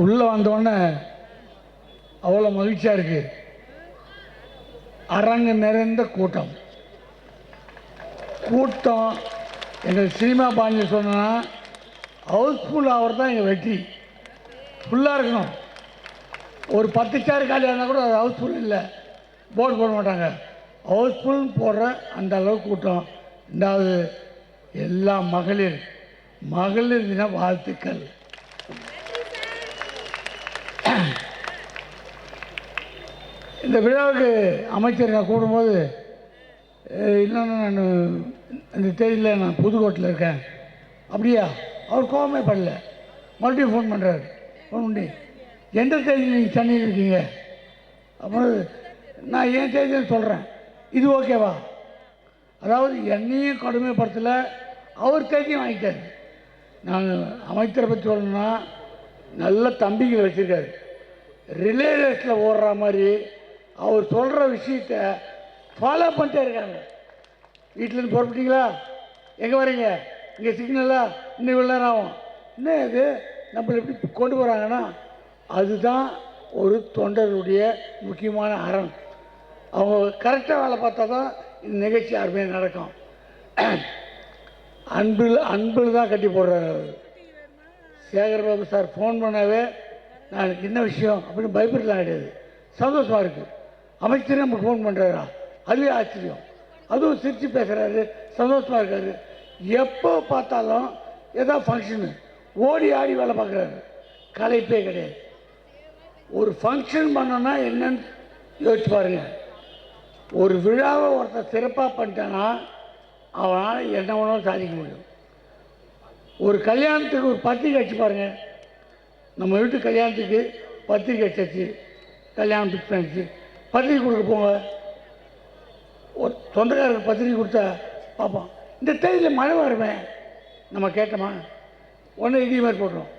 உள்ளே வந்தோடனே அவ்வளோ மகிழ்ச்சியாக இருக்குது. அரங்கு நிறைந்த கூட்டம். எங்கள் சினிமா பாஞ்சி சொன்னா ஹவுஸ்ஃபுல் ஆகிறது தான் எங்கள் வெற்றி. ஃபுல்லாக இருக்கணும். ஒரு 10 சேர் காலியாக இருந்தால் கூட அது ஹவுஸ்ஃபுல் இல்லை, போர்டு போட மாட்டாங்க. ஹவுஸ்ஃபுல்னு போடுற அந்த அளவுக்கு கூட்டம். ரெண்டாவது எல்லா மகளிர் தின வாழ்த்துக்கள். இந்த விழாவுக்கு அமைச்சர் நான் கூடும்போது இல்லைன்னா நான் இந்த தேதியில் நான் புதுக்கோட்டையில் இருக்கேன். அப்படியா? அவர் கோவமே படல. மறுபடியும் ஃபோன் பண்ணுறாரு. ஃபோன் பண்ணி எந்த தேதியில் நீங்கள் சென்னையில் இருக்கீங்க? அப்புறம் நான் என் தேதியில் சொல்கிறேன், இது ஓகேவா? அதாவது என்னையும் கடுமைப்படுத்தலை, அவர் தேதியும் வாங்கிட்டார். நாங்கள் அமைச்சரை பற்றி சொல்லணும்னா நல்ல தம்பிகளை வச்சுருக்காரு. ரிலே ரேஸில் ஓடுற மாதிரி அவர் சொல்கிற விஷயத்தை ஃபாலோ பண்ணிட்டே இருக்காங்க. வீட்டிலேருந்து புறப்பட்டீங்களா? எங்கே வரீங்க? இங்கே சிக்னலா? இன்னும் இவ்வளோ நேரம் ஆகும். இன்னும் இது நம்மளை எப்படி கொண்டு போகிறாங்கன்னா அதுதான் ஒரு தொண்டருடைய முக்கியமான அறம். அவங்க கரெக்டாக வேலை பார்த்தா தான் இந்த நிகழ்ச்சி அருமையாக நடக்கும். அன்பில் தான் கட்டி போடுறாரு அவர். சேகர்பாபு சார் ஃபோன் பண்ணாவே நான் என்ன விஷயம் அப்படின்னு பயப்படலாம் கிடையாது. சந்தோஷமாக இருக்குது. அமைச்சரே நம்ம ஃபோன் பண்ணுறாரா, அதுவே ஆச்சரியம். அதுவும் சிரித்து பேசுகிறாரு, சந்தோஷமாக இருக்காரு. எப்போ பார்த்தாலும் ஏதோ ஃபங்க்ஷனு ஓடி ஆடி வேலை பார்க்குறாரு. களைப்பே கிடையாது. ஒரு ஃபங்க்ஷன் பண்ணோன்னா என்னன்னு யோசிச்சு பாருங்க. ஒரு விழாவை ஒருத்தர் சிறப்பாக பண்ணிட்டான்னா அவனால் என்ன வேணாலும் சாதிக்க முடியும். ஒரு கல்யாணத்துக்கு ஒரு பத்திரிக்கை அடிச்சு பாருங்கள். நம்ம வீட்டு கல்யாணத்துக்கு பத்திரிக்கை அடிச்சாச்சு, கல்யாணம் ஃபிக்ஸ் பண்ணிச்சு, பத்திரிக்கை கொடுக்க போங்க. ஒரு சொந்தக்காரருக்கு பத்திரிக்கை கொடுத்தா பார்ப்போம், இந்த தேதியில் மழை வருமே, நம்ம கேட்டோமா? ஒன்று இதே மாதிரி போடுறோம்.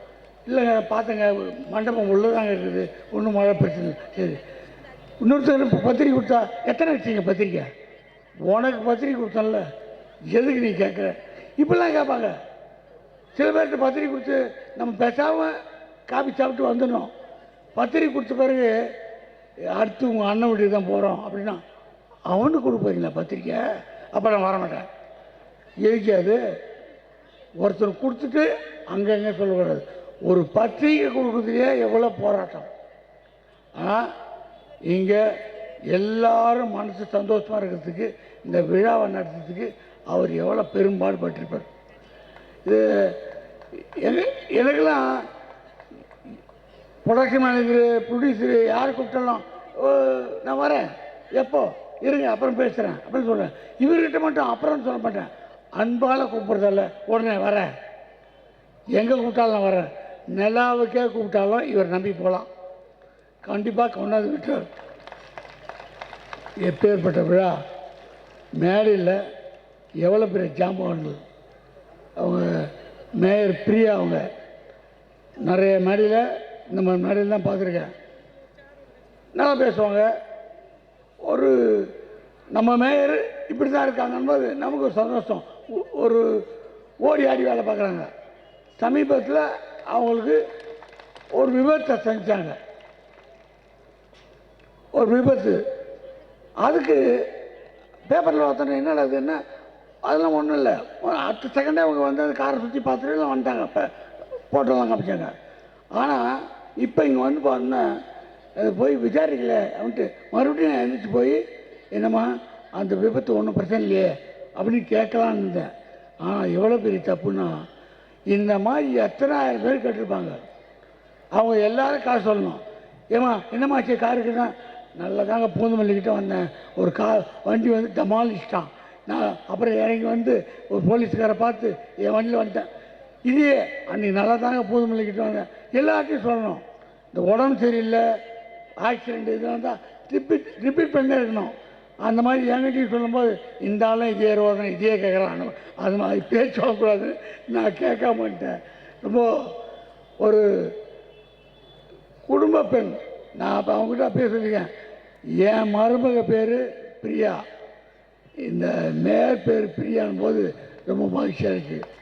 இல்லைங்க பார்த்தங்க, மண்டபம் உள்ளதாங்க இருக்குது, ஒன்றும் மழை பிரச்சனை. சரி, இன்னொருத்தர் பத்திரிக்கை கொடுத்தா எத்தனை வச்சிங்க பத்திரிக்கை? உனக்கு பத்திரிக்கை கொடுத்தோம்ல, எதுக்கு நீ கேட்குற? இப்படிலாம் கேட்பாங்க. சில பேர்கிட்ட பத்திரிக்கை கொடுத்து நம்ம பேசாமல் காப்பி சாப்பிட்டு வந்துடணும். பத்திரிக்கை கொடுத்த பிறகு அடுத்து உங்கள் அண்ணன் வீட்டுக்கு தான் போகிறோம் அப்படின்னா அவனுக்கு கொடுப்பீங்களா பத்திரிக்கை? அப்போ நான் வரமாட்டேன். எதுக்காது? ஒருத்தர் கொடுத்துட்டு அங்கங்கே சொல்லக்கூடாது. ஒரு பத்திரிக்கை கொடுக்குறதுக்கே எவ்வளோ போராட்டம். ஆனால் இங்கே எல்லாரும் மனசு சந்தோஷமாக இருக்கிறதுக்கு, இந்த விழாவை நடத்துறதுக்கு அவர் எவ்வளோ பெரும்பாடுபட்டிருப்பார். இது எனக்கெல்லாம் ப்ரொடக்ஷன் மேனேஜரு, ப்ரொடியூசரு யார் கூப்பிட்டாலும் நான் வரேன், எப்போ இருங்க அப்புறம் பேசுகிறேன் அப்படின்னு சொல்கிறேன். இவர்கிட்ட மட்டும் அப்புறம் சொல்ல மாட்டேன். அன்பால் கூப்பிட்றதில்ல, உடனே வரேன். எங்கே கூப்பிட்டாலும் நான் வரேன். நிலாவுக்கே கூப்பிட்டாலும் இவர் நம்பி போகலாம், கண்டிப்பாக கொண்டாந்து விட்டார். எப்பேற்பட்ட விழா! மேடையில் எவ்வளோ பெரிய ஜாம்பவான்கள். அவங்க மேயர் பிரியா, அவங்க நிறைய மேடையில் இந்த மாதிரி மேடையில் தான் பார்த்துருக்கேன். நல்லா பேசுவாங்க. ஒரு நம்ம மேயர் இப்படி தான் இருக்காங்கன்போது நமக்கு ஒரு சந்தோஷம். ஒரு ஓடி ஆடி வேலை பார்க்குறாங்க. சமீபத்தில் அவங்களுக்கு ஒரு விபத்தை செஞ்சாங்க. ஒரு விபத்து. அதுக்கு பேப்பரில் பார்த்தோன்னா என்னடா அது, என்ன அதெல்லாம் ஒன்றும் இல்லை. அடுத்த செகண்டே அவங்க வந்து அந்த காரை சுற்றி பார்த்துட்டு எல்லாம் வந்துட்டாங்க. இப்போ போட்டோலாம் காமிச்சாங்க. ஆனால் இப்போ இங்கே வந்து பார்த்தோன்னா போய் விசாரிக்கல அப்படின்ட்டு மறுபடியும் நான் எழுந்திரிச்சு போய் என்னம்மா அந்த விபத்து ஒன்றும் பிரச்சனை இல்லையே அப்படின்னு கேட்கலான்னு இருந்தேன். ஆனால் எவ்வளோ பெரிய தப்புன்னா, இந்த மாதிரி எத்தனை ஆயிரம் பேர் கேட்டிருப்பாங்க. அவங்க எல்லோரும் காசு சொல்லணும். ஏம்மா என்னம்மாச்சு காருக்குன்னா, நல்லதாங்க பூந்தமல்லிக்கிட்ட வந்தேன், ஒரு வண்டி வந்து டமாலிச்சிட்டான். நான் அப்புறம் இறங்கி வந்து ஒரு போலீஸ்காரை பார்த்து என் வண்டியில் வந்துட்டேன். இதே அன்றைக்கி நல்லா தாங்க பூந்தமல்லிக்கிட்ட வந்தேன். எல்லாத்தையும் சொல்லணும். இந்த உடம்பு சரியில்லை, ஆக்சிடெண்ட் இதெல்லாம் தான் ரிப்பீட் பண்ணி இருக்கணும். அந்த மாதிரி என்கிட்டையும் சொல்லும்போது இந்த ஆளும் இதே ரோதனை இதே கேட்குறான். அது மாதிரி பேச்சு சொல்லக்கூடாது, நான் கேட்காமட்டேன். ரொம்ப ஒரு குடும்ப பெண். நான் அப்போ அவங்ககிட்ட பேசியிருக்கேன். என் மருமக பேர் பிரியா, இந்த மேயர் பேர் பிரியான் போது ரொம்ப மகிழ்ச்சியாக இருக்குது.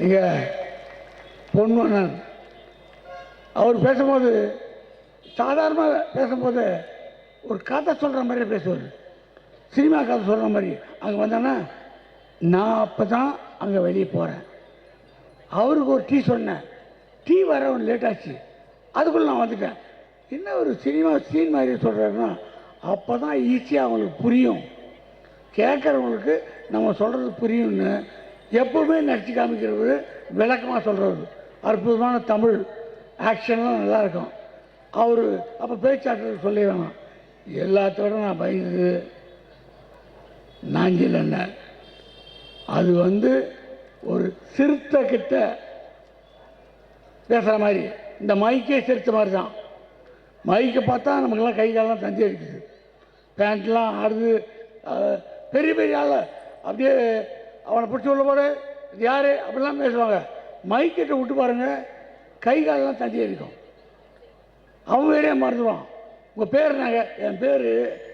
எங்கள் பொன்மனன் அவர் பேசும்போது சாதாரணமாக பேசும்போது ஒரு கதை சொல்கிற மாதிரியே பேசுவார், சினிமா கதை சொல்கிற மாதிரி. அங்கே வந்தோன்னா நான் அப்போ தான் அங்கே வெளியே போகிறேன், அவருக்கு ஒரு டீ சொன்னேன், டீ வர ஒரு லேட் ஆச்சு, அதுக்குள்ளே நான் வந்துட்டேன். என்ன ஒரு சினிமா சீன் மாதிரி சொல்கிறாருன்னா அப்போ தான் ஈஸியாக அவங்களுக்கு புரியும், கேட்குறவங்களுக்கு நம்ம சொல்கிறது புரியும்னு எப்போவுமே நடிச்சு காமிக்கிறது, விளக்கமாக சொல்கிறது. அற்புதமான தமிழ் ஆக்ஷன்லாம் நல்லாயிருக்கும். அவர் அப்போ பேச்சாற்றல் சொல்லி வேணாம். எல்லாத்தோட நான் பயந்தது நாஞ்சில் அண்ணன். அது ஒரு சிறுத்தை கிட்ட பேசுகிற மாதிரி, இந்த மைக்கே சிறுத்தை மாதிரி தான். மைக்கை பார்த்தா நமக்கெல்லாம் கை காலெலாம் தந்தி அடிக்குது, பேண்ட்லாம் ஆடுது. பெரிய பெரிய ஆள் அப்படியே அவனை பிடிச்சி உள்ள போடு, இது யார் அப்படிலாம் பேசுவாங்க. மைக்கிட்ட விட்டு பாருங்கள், கை காலெலாம் தந்தி அடிக்கும். அவன் பேரே மறந்துடுவான். உங்கள் பேர் நாங்கள், என் பேர்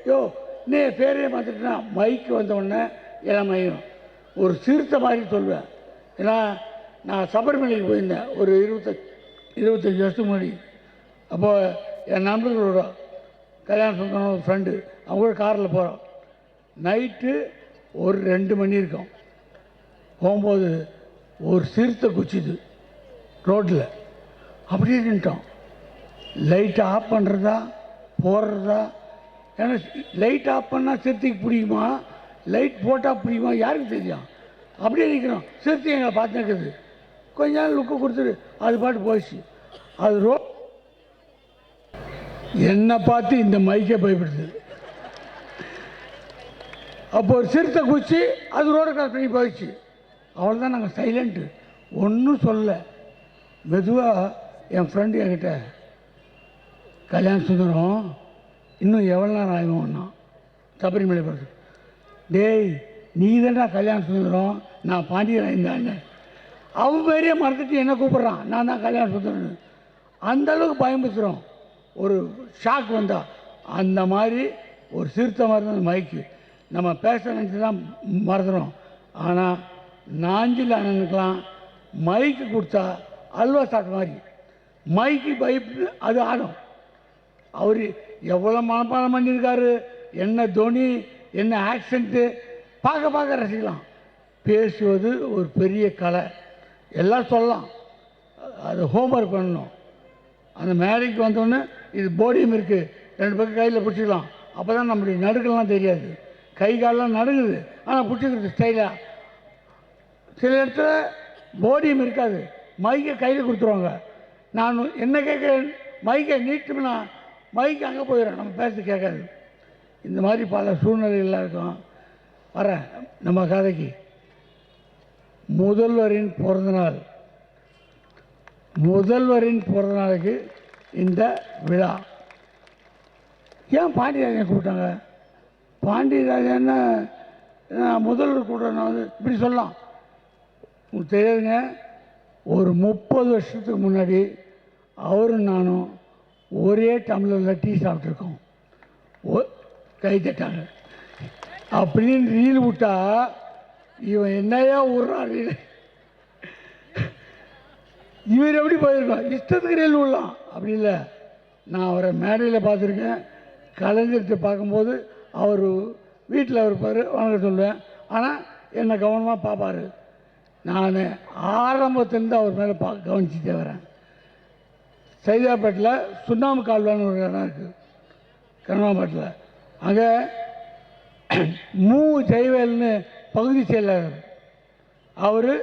யோ நீ பேரே மறந்துட்டுனா மைக்கு வந்தவுடனே இளமையும் ஒரு சிறுத்தை மாதிரி சொல்லுவேன். ஏன்னா நான் சபரிமலைக்கு போயிருந்தேன் ஒரு 25 வருஷத்துக்கு முன்னாடி. அப்போது என் நண்பர்களோட கல்யாணம் சொந்தம் ஒரு ஃப்ரெண்டு, அவங்க கூட காரில் போகிறோம். நைட்டு ஒரு 2 மணி இருக்கும். போகும்போது ஒரு சிறுத்தை குச்சிது ரோட்டில். அப்படியே நின்ட்டோம். லைட்டை ஆஃப் பண்ணுறதா போடுறதா? ஏன்னா லைட் ஆஃப் பண்ணால் சிறுத்தைக்கு பிடிக்குமா, லைட் போட்டால் பிடிக்குமா யாருக்கு தெரியும். அப்படியே நிற்கிறோம். சிறுத்தை எங்களை பார்த்து நிற்குது. கொஞ்ச நாள் லுக்கு கொடுத்துட்டு அது பாட்டு போயிடுச்சு. அது என்னை பார்த்து இந்த மைக்கே பயப்படுது. அப்போ ஒரு சிறுத்தை குச்சி அது ரோடு கிராஸ் பண்ணி போயிடுச்சு. அவ்வளோதான். நாங்கள் சைலண்ட்டு, ஒன்றும் சொல்லலை. மெதுவாக என் ஃப்ரெண்டு என்கிட்ட, கல்யாண சுந்தரம் இன்னும் எவ்வளோ நேரம் ஆகும்னா சபரிமலை போகிறது. டேய் நீ தான்டா கல்யாண சுந்தரம், நான் பாண்டியராயிருந்தாங்க. அவன் பேரையே மறந்துட்டு என்ன கூப்பிட்றான், நான் தான் கல்யாண சுந்தரன். அந்தளவுக்கு பயம்புத்துறோம். ஒரு ஷாக் வந்தால் அந்த மாதிரி ஒரு சிறுத்தை மாதிரி தான் மைக்கு. நம்ம பேச நினச்சி தான் மறந்துடும். ஆனால் நாஞ்சில் அண்ணனுக்கெலாம் மைக்கு கொடுத்தா அல்வா சாப்பிட்ட மாதிரி மைக்கு பயப்பு அது ஆடும். அவர் எவ்வளோ மனப்பாடம் பண்ணியிருக்காரு, என்ன தோனி, என்ன ஆக்சண்ட்டு, பார்க்க ரசிக்கலாம். பேசுவது ஒரு பெரிய கலை, எல்லாம் சொல்லலாம். அது ஹோம்ஒர்க் பண்ணணும். அந்த மேடைக்கு வந்தோடனே இது போடியம் இருக்குது, 2 பக்கம் கையில் பிடிச்சிக்கலாம். அப்போ தான் நம்மளுடைய நடுக்கெல்லாம் தெரியாது. கை காலெலாம் நடுங்குது, ஆனால் பிடிச்சிக்கிறது ஸ்டைலாக. சில இடத்துல போடியம் இருக்காது, மைக்கை கையில் கொடுத்துருவாங்க. நான் என்ன கேட்குறேன், மைக்கை நீட்டுனா மைக்கு அங்கே போயிடும், நம்ம பேச கேட்காது. இந்த மாதிரி பல சூழ்நிலைகள்லாம் இருக்கும். வரேன் நம்ம கதைக்கு. முதல்வரின் பிறந்தநாள், முதல்வரின் பிறந்தநாளுக்கு இந்த விழா. ஏன் பாண்டியராஜன் கூப்பிட்டாங்க? பாண்டியராஜன் முதல்வர் கூப்பிட்றேன் இப்படி சொல்லலாம். உங்களுக்கு தெரியாதுங்க, ஒரு 30 வருஷத்துக்கு முன்னாடி அவரும் நானும் ஒரே டம்ளரில் டீ சாப்பிட்ருக்கோம். கை தட்டாங்க அப்படின்னு ரீல் விட்டா இவன் என்னையா விட்றான் ரீல், இவர் எப்படி போயிருக்கோம், இஷ்டத்துக்கு ரீல் விடலாம். அப்படி இல்லை. நான் அவரை மேடையில் பார்த்துருக்கேன், கலைஞர்கிட்ட பார்க்கும்போது அவர் வீட்டில் இருப்பார், வணங்க சொல்லுவேன். ஆனால் என்னை கவனமாக பார்ப்பார். நான் ஆரம்பத்திலேருந்து அவர் மேலே கவனிச்சுட்டே வரேன். சைதாப்பேட்டில் சுண்ணாம்பு கால்வான்னு ஒரு இடம் இருக்குது கருணாம்பேட்டில். அங்கே ஜெயவேல்னு பகுதி செயலாளர், அவர்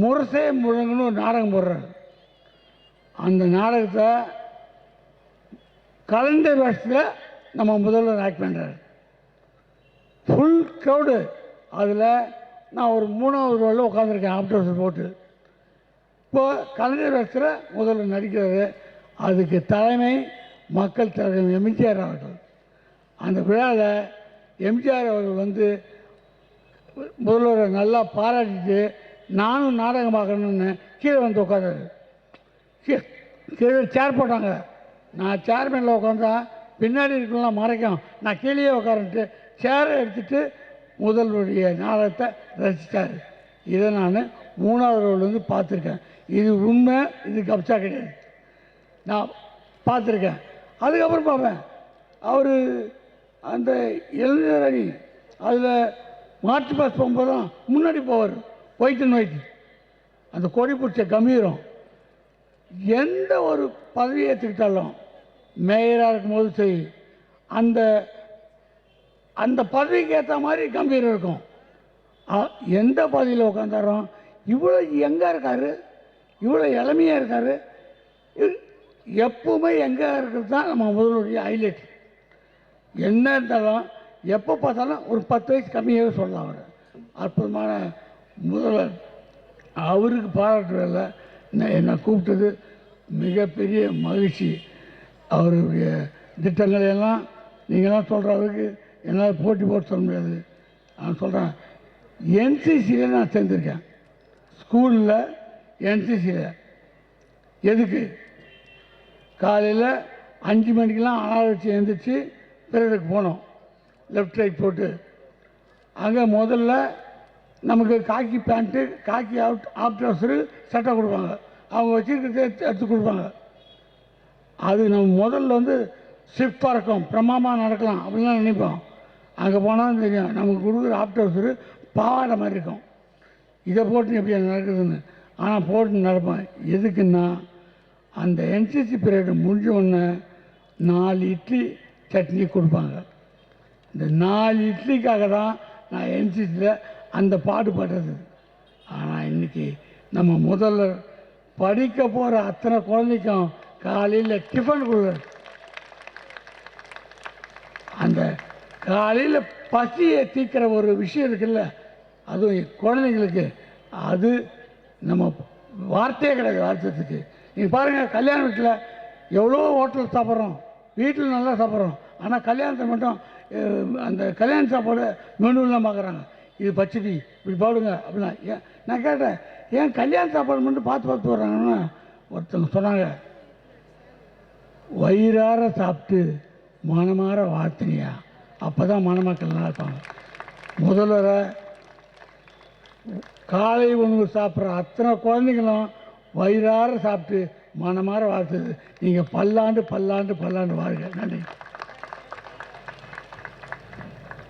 முரசே முழங்குன்னு ஒரு நாடகம் போடுறார். அந்த நாடகத்தை கலைஞர் வருஷத்தில் நம்ம முதல்வர் ஆக்ட் பண்ணுறார். Full crowd. அதில் நான் ஒரு 3வது ரோவில் உட்காந்துருக்கேன், ஆப்டர்ஸ் போட்டு. இப்போது கலைஞர் வருஷத்தில் முதல்வர் நடிக்கிறது. அதுக்கு தலைமை மக்கள் தலைவர் எம்ஜிஆர் அவர்கள். அந்த விழாவில் எம்ஜிஆர் அவர்கள் முதல்வரை நல்லா பாராட்டிட்டு, நானும் நாடகம் பார்க்கணுன்னு கீழே வந்து உட்காந்தாரு. கீழே சேர் போட்டாங்க. நான் சேர்மேனில் உட்காந்தா பின்னாடி இருக்கலாம் மறைக்கும், நான் கீழே உட்காரன்ட்டு சேரை எடுத்துகிட்டு முதல்வருடைய நாடகத்தை ரசித்தார். இதை நான் 3வது ரோலேருந்து பார்த்துருக்கேன். இது உண்மை, இது கப்சா கிடையாது. நான் பார்த்துருக்கேன். அதுக்கப்புறம் பார்ப்பேன் அவர் அந்த இளைஞர் அணி அதில் மார்ச் பாஸ் போகும்போது தான் முன்னாடி போவார். ஒயிட் அண்ட் ஒயிட் அந்த கொடி பிடிச்ச கம்பீரம். எந்த ஒரு பதவியை ஏற்றுக்கிட்டாலும் மேயராக இருக்கும்போது சரி, அந்த அந்த பதவிக்கு ஏற்ற மாதிரி கம்பீரம் இருக்கும். எந்த பதவியில் உட்காந்தாரும் இவ்வளோ எங்கே இருக்கார், இவ்வளோ இளமையாக இருக்கார். எப்பவுமே எங்கே இருக்கிறது தான் நம்ம முதலுடைய ஹைலைட். என்ன இருந்தாலும் எப்போ பார்த்தாலும் ஒரு 10 வயசு கம்மியாகவே சொல்லலாம். அவர் அற்புதமான முதல்வர். அவருக்கு பாராட்டுறதில்ல என்னை கூப்பிட்டது மிகப்பெரிய மகிழ்ச்சி. அவருடைய திட்டங்களை எல்லாம் நீங்களாம் சொல்கிற அளவுக்கு என்னால் போட்டி போட்டு சொல்ல முடியாது. நான் சொல்கிறேன், என்சிசியில் நான் சேர்ந்துருக்கேன். ஸ்கூலில் என்சிசியில் எதுக்கு காலையில் 5 மணிக்கெலாம் அலாரம் வச்சு எழுந்திரிச்சு பிறருக்கு போனோம். லெஃப்ட் ரைட் போட்டு அங்கே முதல்ல நமக்கு காக்கி பேண்ட்டு, காக்கி ஆஃப் ட்ரௌசரு, சட்டை கொடுப்பாங்க. அவங்க வச்சுருக்கிறத எடுத்து கொடுப்பாங்க. அது நம்ம முதல்ல வந்து ஷிஃப்டாக இருக்கும், பிரமாமாக நடக்கலாம் அப்படின்லாம் நினைப்போம். அங்கே போனால் தெரியும் நமக்கு கொடுக்குற ஆஃப் ட்ரௌசரு பாவாடை மாதிரி இருக்கும். இதை போட்டு எப்படி நடக்குதுன்னு. ஆனால் போட்டு நடப்பேன். எதுக்குன்னா அந்த என்சிசி பீரியடு முடிஞ்ச உடனே 4 இட்லி சட்னி கொடுப்பாங்க. இந்த 4 இட்லிக்காக தான் நான் என்சிசியில் அந்த பாடுபடுறது. ஆனால் இன்றைக்கி நம்ம முதல்ல படிக்க போகிற அத்தனை குழந்தைக்கும் காலையில் டிஃபன் கொடுக்குறது. அந்த காலையில் பசியை தீக்கிற ஒரு விஷயம் இருக்குல்ல, அதுவும் குழந்தைங்களுக்கு, அது நம்ம வார்த்தையே கிடையாது வார்த்தைக்கு. நீங்கள் பாருங்கள், கல்யாண வீட்டில் எவ்வளோ ஹோட்டல் சாப்பிட்றோம், வீட்டில் நல்லா சாப்பிட்றோம். ஆனால் கல்யாணத்தில் மட்டும் அந்த கல்யாண சாப்பாடு மெனுலாம் பார்க்குறாங்க. இது பச்சடி இப்படி பாடுங்க அப்படின்னா. ஏன் நான் கேட்டேன், ஏன் கல்யாண சாப்பாடு மட்டும் பார்த்து வர்றாங்கன்னா ஒருத்தவங்க சொன்னாங்க, வயிறார சாப்பிட்டு மனமாற வாழ்த்தினியா, அப்போ தான் மணமக்கள் நல்லா இருப்பாங்க. முதல்வரை காலை உணவு சாப்பிட்ற அத்தனை குழந்தைங்களும் வயிறார சாப்பிட்டு மனமாற வாழ்த்துது. நீங்கள் பல்லாண்டு வாழ்க. நன்றி.